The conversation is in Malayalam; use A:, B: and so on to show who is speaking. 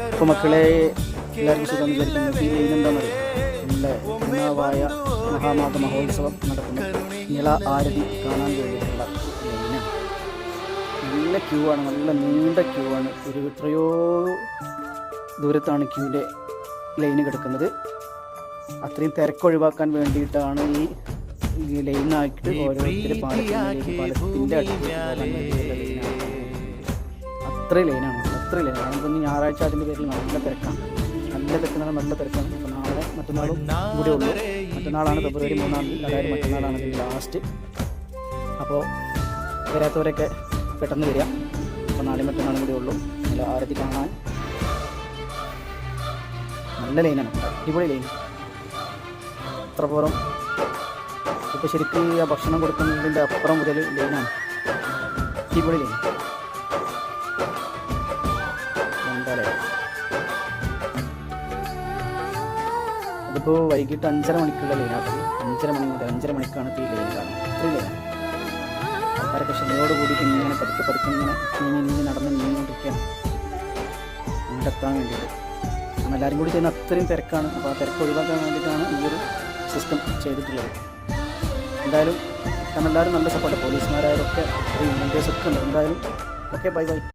A: അപ്പോൾ മക്കളെ എല്ലാവർക്കും സുഖം വിചാരിക്കുന്നത് ഈ ലൈൻ എന്താണെന്ന് അറിയാം. നല്ല ഉണ്ണാവായ മഹാമാത മഹോത്സവം നടക്കുന്ന നിള ആരതി കാണാൻ വേണ്ടിയിട്ടുള്ള ലൈനാണ്. നല്ല ക്യൂ ആണ്, നല്ല നീണ്ട ക്യൂ ആണ്. ഒരു എത്രയോ ദൂരത്താണ് ക്യൂവിൻ്റെ ലൈന് കിടക്കുന്നത്. അത്രയും തിരക്കൊഴിവാക്കാൻ വേണ്ടിയിട്ടാണ് ഈ ലൈനായിട്ട് ഓരോരുത്തർ പാലത്തിൻ്റെ അടുത്ത് പോകാൻ വേണ്ടിയിട്ടുള്ള ലൈനാണ്. അത്രയും ലൈനാണ്. നമുക്കൊന്ന് ഞായറാഴ്ച അതിൻ്റെ പേരിൽ നല്ല തിരക്കാണ്. നല്ല തിരക്കാണ്. അപ്പോൾ നാളെ മറ്റന്നാളും കൂടെ ഉള്ളൂ. മറ്റന്നാളാണ് ഫെബ്രുവരി 3-ാം തീയതി, അതായത് മറ്റന്നാളാണ് ഇതിൻ്റെ ലാസ്റ്റ്. അപ്പോൾ വരാത്തവരൊക്കെ പെട്ടെന്ന് വരിക. അപ്പോൾ നാളെ മറ്റന്നാളും കൂടെ ഉള്ളൂ. നല്ല ആരതി കാണാൻ നല്ല ലൈനാണ്, അടിപൊളി ലൈൻ. അത്രപ്പുറം ഇപ്പോൾ ശരിക്കും ആ ഭക്ഷണം കൊടുക്കുന്നതിൻ്റെ അപ്പുറം മുതൽ ലൈനാണ്, അടിപൊളി ലൈൻ. അതിപ്പോൾ വൈകിട്ട് 5:30 മണിക്കുള്ള ലൈനാണ്. 5:30 മണി മുതൽ 5:30 മണിക്കാണ് ഇപ്പോൾ ഈ ലൈൻ കാണുന്നത്. ഇത്രയും ലൈൻ ആൾക്കാരൊക്കെ ക്ഷമയോട് കൂടിയിട്ട് ഇങ്ങനെ പതുക്കെ ഇങ്ങനെ നടന്നുകൊണ്ടിരിക്കുകയാണ് അങ്ങോട്ടെത്താൻ വേണ്ടിയിട്ട്. കാരണം എല്ലാവരും കൂടി ചെയ്യുന്ന അത്രയും തിരക്കാണ്. അപ്പോൾ ആ തിരക്ക് ഒഴിവാക്കാൻ വേണ്ടിയിട്ടാണ് ഈ ഒരു സിസ്റ്റം ചെയ്തിട്ടുള്ളത്. എന്തായാലും കാരണം എല്ലാവരും നല്ല സപ്പോർട്ട്, പോലീസുമാരായാലൊക്കെ വോളണ്ടിയേഴ്സൊക്കെ ഉണ്ട്. എന്തായാലും ഓക്കെ, ബൈ.